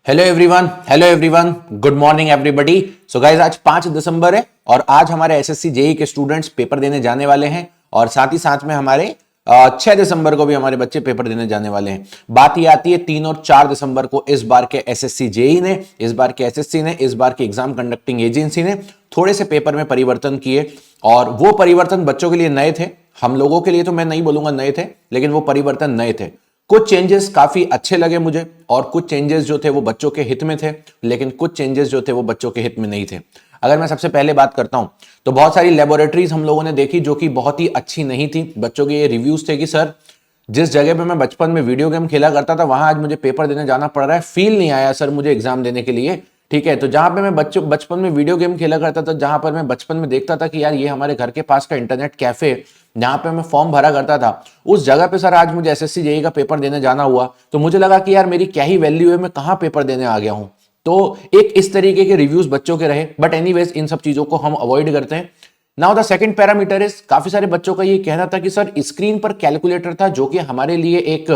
Hello everyone, good morning everybody. So guys, आज 5 दिसंबर है और आज हमारे एसएससी जेई के स्टूडेंट्स पेपर देने जाने वाले हैं और साथ ही साथ में हमारे 6 दिसंबर को भी हमारे बच्चे पेपर देने जाने वाले हैं। बात ये आती है 3 और 4 दिसंबर को इस बार के एसएससी जेई ने, इस बार के एसएससी ने, इस बार की एग्जाम कंडक्टिंग एजेंसी ने थोड़े से पेपर में परिवर्तन किए और वो परिवर्तन बच्चों के लिए नए थे। हम लोगों के लिए तो मैं नहीं बोलूंगा नए थे, लेकिन वो परिवर्तन नए थे। कुछ चेंजेस काफी अच्छे लगे मुझे और कुछ चेंजेस जो थे वो बच्चों के हित में थे, लेकिन कुछ चेंजेस जो थे वो बच्चों के हित में नहीं थे। अगर मैं सबसे पहले बात करता हूं तो बहुत सारी लेबोरेटरीज हम लोगों ने देखी जो कि बहुत ही अच्छी नहीं थी। बच्चों के ये रिव्यूज थे कि सर, जिस जगह पे मैं बचपन में वीडियो गेम खेला करता था वहां आज मुझे पेपर देने जाना पड़ रहा है, फील नहीं आया सर मुझे एग्जाम देने के लिए। ठीक है, तो जहां पे मैं बचपन में वीडियो गेम खेला करता था, जहां पर मैं बचपन में देखता था कि यार ये हमारे घर के पास का इंटरनेट कैफे, जहां पे मैं फॉर्म भरा करता था, उस जगह पे सर आज मुझे एसएससी जेईई का पेपर देने जाना हुआ तो मुझे लगा कि यार मेरी क्या ही वैल्यू है, मैं कहां पेपर देने आ गया हूं। तो एक इस तरीके के रिव्यूज बच्चों के रहे, बट एनीवेज इन सब चीजों को हम अवॉइड करते हैं। Now the second parameter is, काफी सारे बच्चों का ये कहना था कि सर स्क्रीन पर कैलकुलेटर था, जो कि हमारे लिए एक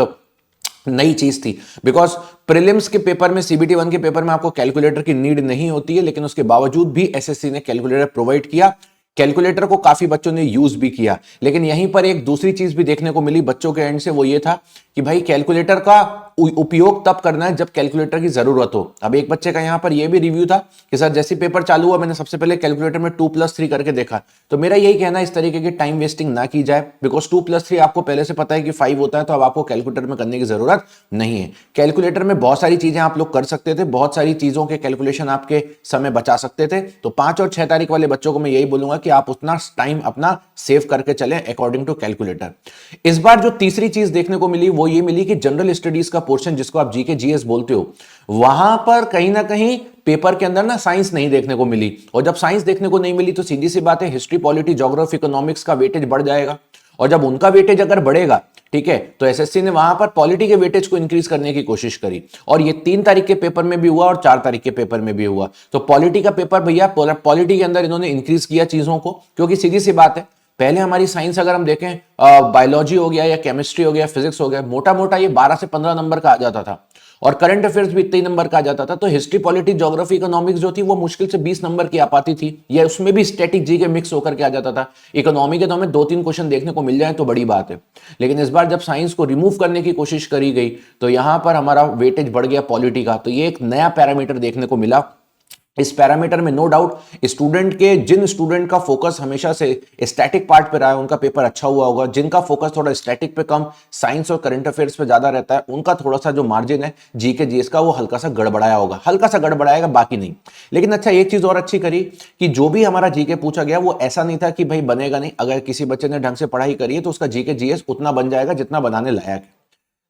नई चीज थी। बिकॉज प्रीलिम्स के पेपर में, सीबीटी 1 के पेपर में आपको कैलकुलेटर की नीड नहीं होती है, लेकिन उसके बावजूद भी एसएससी ने कैलकुलेटर प्रोवाइड किया। कैलकुलेटर को काफी बच्चों ने यूज भी किया, लेकिन यहीं पर एक दूसरी चीज भी देखने को मिली बच्चों के एंड से, वो ये था कि भाई कैलकुलेटर का उपयोग तब करना है जब कैलकुलेटर की जरूरत हो। अब एक बच्चे का यहां पर यह भी रिव्यू था कि सर जैसे पेपर चालू हुआ मैंने सबसे पहले कैलकुलेटर में 2+3 करके देखा। तो मेरा यही कहना है इस तरीके की टाइम वेस्टिंग ना की जाए, बिकॉज 2+3 आपको पहले से पता है कि 5 होता है, तो अब आपको कैलकुलेटर में करने की जरूरत नहीं है। कैलकुलेटर में बहुत सारी चीजें आप लोग कर सकते थे, बहुत सारी चीजों के कैलकुलेशन आपके समय बचा सकते थे। तो 5 और 6 तारीख वाले बच्चों को मैं यही बोलूंगा कि आप उतना टाइम अपना सेव करके चलें अकॉर्डिंग टू कैलकुलेटर। इस बार जो तीसरी चीज देखने को मिली वो ये मिली कि जनरल स्टडीज का पोर्शन, जिसको आप जीके जीएस बोलते हो, वहां पर कहीं ना कहीं पेपर के अंदर ना साइंस नहीं देखने को मिली। और जब साइंस देखने को नहीं मिली तो सीधी सी बात है, हिस्ट्री, पॉलिटी, ज्योग्राफी, इकोनॉमिक्स का वेटेज बढ़ जाएगा। और जब उनका वेटेज अगर बढ़ेगा, ठीक है, तो एसएससी ने वहां पर पॉलिटी के वेटेज को इंक्रीज करने की कोशिश करी और ये 3 तारीख के पेपर में भी हुआ और 4 तारीख के पेपर में भी हुआ। तो पॉलिटी का पेपर भैया, पॉलिटी के अंदर इन्होंने इंक्रीज किया चीजों को, क्योंकि सीधी सी बात है, पहले हमारी साइंस अगर हम देखें, बायोलॉजी हो गया या केमिस्ट्री हो गया, फिजिक्स हो गया, मोटा मोटा ये 12 से 15 नंबर का आ जाता था और करंट अफेयर्स भी इतने नंबर का आ जाता था। तो हिस्ट्री, पॉलिटी, ज्योग्राफी, इकोनॉमिक्स जो थी वो मुश्किल से 20 नंबर की आ पाती थी, या उसमें भी स्टैटिक जी के मिक्स होकर के आ जाता था। इकोनॉमी के तो हमें 2-3 क्वेश्चन देखने को मिल जाए तो बड़ी बात है, लेकिन इस बार जब साइंस को रिमूव करने की कोशिश करी गई तो यहां पर हमारा वेटेज बढ़ गया पॉलिटी का। तो ये एक नया पैरामीटर देखने को मिला। इस पैरामीटर में नो डाउट स्टूडेंट के, जिन स्टूडेंट का फोकस हमेशा से स्टैटिक पार्ट पे रहा है उनका पेपर अच्छा हुआ होगा, जिनका फोकस थोड़ा स्टैटिक पे कम, साइंस और करंट अफेयर्स पे ज्यादा रहता है, उनका थोड़ा सा जो मार्जिन है जीके जीएस का वो हल्का सा गड़बड़ाया होगा, हल्का सा गड़बड़ाएगा, बाकी नहीं। लेकिन अच्छा, एक चीज और अच्छी करी कि जो भी हमारा जीके पूछा गया वो ऐसा नहीं था कि भाई बनेगा नहीं, अगर किसी बच्चे ने ढंग से पढ़ाई करी है तो उसका जीके जीएस उतना बन जाएगा जितना बनाने लायक है।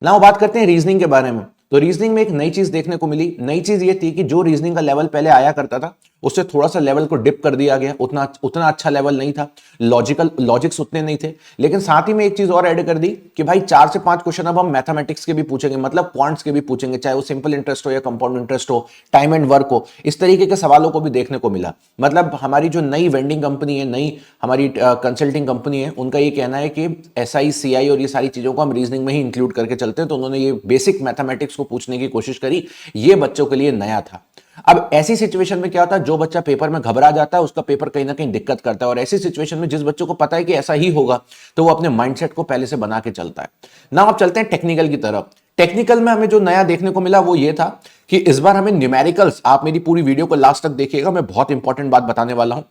ना बात करते हैं रीजनिंग के बारे में। तो रीजनिंग में एक नई चीज देखने को मिली। नई चीज ये थी कि जो रीजनिंग का लेवल पहले आया करता था उससे थोड़ा सा लेवल को डिप कर दिया गया, उतना अच्छा लेवल नहीं था, लॉजिक्स उतने नहीं थे। लेकिन साथ ही में एक चीज और ऐड कर दी कि भाई 4 से 5 क्वेश्चन अब हम मैथमेटिक्स के भी पूछेंगे, मतलब क्वांट्स के भी पूछेंगे, चाहे वो सिंपल इंटरेस्ट हो या कंपाउंड इंटरेस्ट हो, टाइम एंड वर्क हो, इस तरीके के सवालों को भी देखने को मिला। मतलब हमारी जो नई वेंडिंग कंपनी है, नई हमारी कंसल्टिंग कंपनी है, उनका ये कहना है कि एसआई, सीआई और ये सारी चीजों को हम रीजनिंग में ही इंक्लूड करके चलते हैं। तो उन्होंने ये बेसिक मैथमेटिक्स को पूछने की कोशिश करी, ये बच्चों के लिए नया था। अब ऐसी सिचुएशन में क्या होता है, जो बच्चा पेपर में घबरा जाता है उसका पेपर कहीं ना कहीं दिक्कत करता है, और ऐसी सिचुएशन में जिस बच्चों को पता है कि ऐसा ही होगा तो वो अपने माइंडसेट को पहले से बना के चलता है ना। अब चलते हैं टेक्निकल की तरफ। टेक्निकल में हमें जो नया देखने को मिला वो ये था कि इस बार हमें न्यूमेरिकल्स, आप मेरी पूरी वीडियो को लास्ट तक देखिएगा, मैं बहुत इंपॉर्टेंट बात बताने वाला हूं।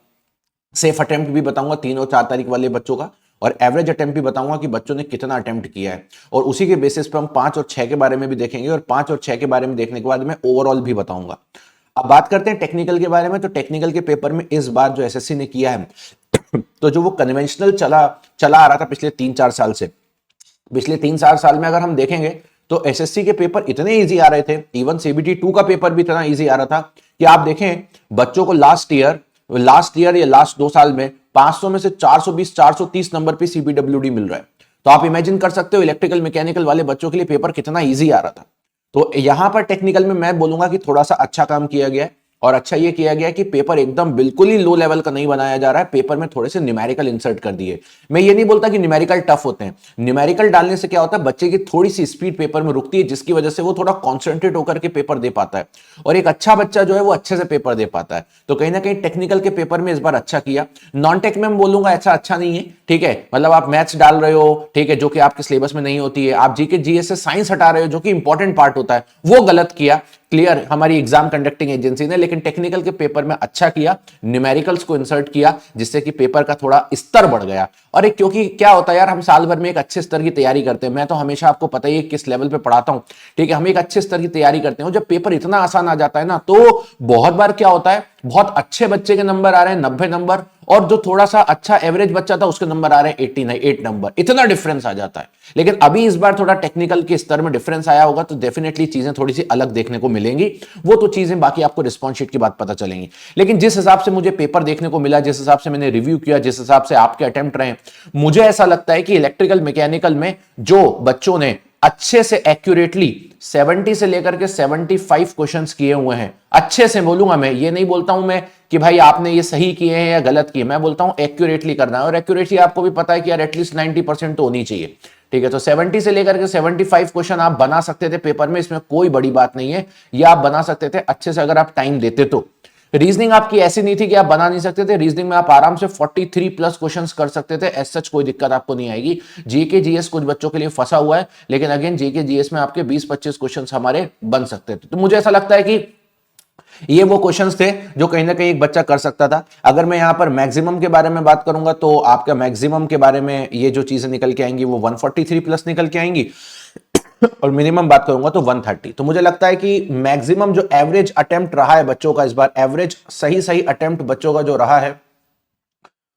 सेफ अटेम्प्ट भी बताऊंगा 3 और 4 तारीख वाले बच्चों का, और एवरेज अटेम्प्ट भी बताऊंगा कि बच्चों ने कितना अटेम्प्ट किया है, और उसी के बेसिस पे हम 5 और 6 के बारे में भी देखेंगे, और 5 और 6 के बारे में देखने के बाद मैं ओवरऑल भी बताऊंगा। अब बात करते हैं टेक्निकल के बारे में। तो टेक्निकल के पेपर में इस बार जो एसएससी ने किया है तो जो वो कन्वेंशनल चला आ रहा था पिछले 3-4 साल से, पिछले 3-4 साल में अगर हम देखेंगे तो एसएससी के पेपर इतने इजी आ रहे थे, इवन सीबीटी 2 का पेपर भी इतना इजी आ रहा था कि आप देखें बच्चों को लास्ट ईयर या लास्ट 2 साल में 500 में से 420 430 नंबर पे सीबीडब्ल्यूडी मिल रहा है। तो आप इमेजिन कर सकते हो इलेक्ट्रिकल मैकेनिकल वाले बच्चों के लिए पेपर कितना इजी आ रहा था। तो यहां पर टेक्निकल में मैं बोलूंगा कि थोड़ा सा अच्छा काम किया गया है। और अच्छा ये किया गया कि पेपर एकदम बिल्कुल ही लो लेवल का नहीं बनाया जा रहा है, पेपर में थोड़े से न्यूमेरिकल इंसर्ट कर दिए। मैं ये नहीं बोलता कि न्यूमेरिकल टफ होते हैं, न्यूमेरिकल डालने से क्या होता है, बच्चे की थोड़ी सी स्पीड पेपर में रुकती है, जिसकी वजह से वो थोड़ा कॉन्सेंट्रेट होकर के पेपर दे पाता है, और एक अच्छा बच्चा जो है वो अच्छे से पेपर दे पाता है। तो कहीं ना कहीं टेक्निकल के पेपर में इस बार अच्छा किया। नॉन टेक में बोलूंगा ऐसा अच्छा नहीं है, ठीक है, मतलब आप मैथ्स डाल रहे हो, ठीक है, जो कि आपके सिलेबस में नहीं होती है, आप जीके जीएस से साइंस हटा रहे हो जो कि इंपॉर्टेंट पार्ट होता है, वो गलत किया, क्लियर, हमारी एग्जाम कंडक्टिंग एजेंसी ने। लेकिन टेक्निकल के पेपर में अच्छा किया, न्यूमेरिकल्स को इंसर्ट किया, जिससे कि पेपर का थोड़ा स्तर बढ़ गया। और एक क्योंकि क्या होता है यार, हम साल भर में एक अच्छे स्तर की तैयारी करते हैं, मैं तो हमेशा आपको पता ही है किस लेवल पे पढ़ाता हूं, ठीक है, हम एक अच्छे स्तर की तैयारी करते हैं, जब पेपर इतना आसान आ जाता है ना, तो बहुत बार क्या होता है, बहुत अच्छे बच्चे के नंबर आ रहे हैं 90 नंबर, और जो थोड़ा सा अच्छा एवरेज बच्चा था उसके नंबर आ रहे हैं 89 नंबर, इतना डिफरेंस आ जाता है। लेकिन अभी इस बार थोड़ा टेक्निकल के स्तर में डिफरेंस आया होगा, तो डेफिनेटली चीजें थोड़ी सी अलग देखने को मिलेंगी, वो तो चीजें बाकी आपको रिस्पॉन्स शीट की बात पता चलेंगी। लेकिन जिस हिसाब से मुझे पेपर देखने को मिला, जिस हिसाब से मैंने रिव्यू किया, जिस हिसाब से आपके अटेम्प्ट रहे, मुझे ऐसा लगता है कि इलेक्ट्रिकल मैकेनिकल में जो बच्चों ने अच्छे से एक्यूरेटली 70 से लेकर के 75 क्वेश्चंस किए हुए हैं, अच्छे से बोलूंगा मैं, ये नहीं बोलता हूं मैं कि भाई आपने ये सही किए हैं या गलत किए, मैं बोलता हूं एक्यूरेटली करना है, और एक्यूरेटली आपको भी पता है कि यार एटलीस्ट 90% तो होनी चाहिए, ठीक है। तो 70 से लेकर के 75 क्वेश्चन आप बना सकते थे पेपर में, इसमें कोई बड़ी बात नहीं है, ये आप बना सकते थे अच्छे से अगर आप टाइम देते तो। रीजनिंग आपकी ऐसी नहीं थी कि आप बना नहीं सकते थे, रीजनिंग में आप आराम से 43 प्लस क्वेश्चंस कर सकते थे, एज सच कोई दिक्कत आपको नहीं आएगी। जीके जीएस कुछ बच्चों के लिए फंसा हुआ है, लेकिन अगेन जीके जीएस में आपके 20-25 क्वेश्चंस हमारे बन सकते थे। तो मुझे ऐसा लगता है कि ये वो क्वेश्चंस थे जो कहीं ना कहीं एक बच्चा कर सकता था। अगर मैं यहां पर मैक्सिमम के बारे में बात करूंगा, तो आपका मैक्सिमम के बारे में ये जो चीजें निकल के आएंगी वो 143 प्लस निकल के आएंगी, और मिनिमम बात करूंगा तो 130। तो मुझे लगता है कि मैक्सिमम जो एवरेज अटेम्प्ट रहा है बच्चों का इस बार, एवरेज सही अटेम्प्ट बच्चों का जो रहा है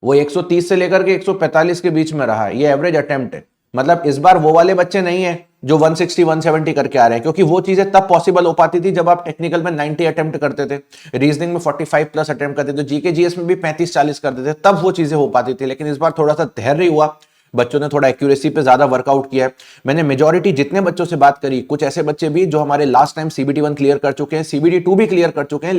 वो 130 से लेकर के 145 के बीच में रहा है, ये एवरेज अटेम्प्ट है। मतलब इस बार वो वाले बच्चे नहीं है जो 160 170 करके आ रहे हैं, क्योंकि वो चीजें तब पॉसिबल हो पाती थी जब आप टेक्निकल में 90 अटेम्प्ट करते थे, रीजनिंग में 45 प्लस अटेम्प्ट करते थे, जीके जीएस में भी 35-40 करते थे, तब वो चीजें हो पाती थी। लेकिन इस बार थोड़ा सा धैर्य हुआ, बच्चों ने थोड़ा एक्यूरेसी पे ज्यादा वर्कआउट किया है। मैंने मेजॉरिटी जितने बच्चों से बात करी, कुछ ऐसे बच्चे भी जो हमारे लास्ट टाइम सीबीटी 1 क्लियर कर चुके हैं, सीबीटी 2 भी क्लियर कर चुके हैं,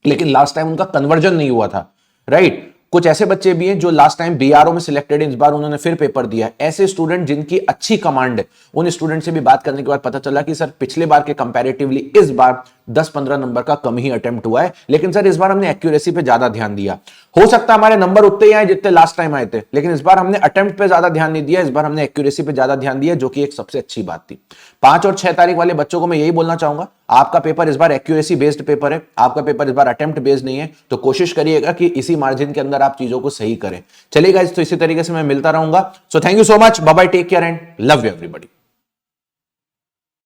लेकिन लास्ट टाइम उनका कन्वर्जन नहीं हुआ था, राइट। कुछ ऐसे बच्चे भी हैं जो लास्ट टाइम बीआरओ में सिलेक्टेड हैं, इस बार उन्होंने फिर पेपर दिया है। ऐसे स्टूडेंट जिनकी अच्छी कमांड है, उन स्टूडेंट से भी बात करने के बाद पता चला कि सर पिछले बार के कंपैरेटिवली इस बार 10-15 नंबर का कम ही अटेम्प्ट हुआ है, लेकिन सर इस बार हमने एक्यूरेसी पे ज्यादा ध्यान दिया। हो सकता है हमारे नंबर उतने ही आए जितने लास्ट टाइम आए थे, लेकिन इस बार हमने अटेम्प्ट पे ज्यादा ध्यान नहीं दिया, इस बार हमने एक्यूरेसी पे ज्यादा ध्यान दिया, जो कि एक सबसे अच्छी बात थी। 5 और 6 तारीख वाले बच्चों को मैं यही बोलना चाहूंगा, आपका पेपर इस बार एक्यूरेसी बेस्ड पेपर है, आपका पेपर इस बार अटेम्प्ट बेस्ड नहीं है, तो कोशिश करिएगा कि इसी मार्जिन के अंदर आप चीजों को सही करें। चलिए गाइस, तो इसी तरीके से मैं मिलता रहूंगा। So thank you so much, bye bye, take care and love you everybody.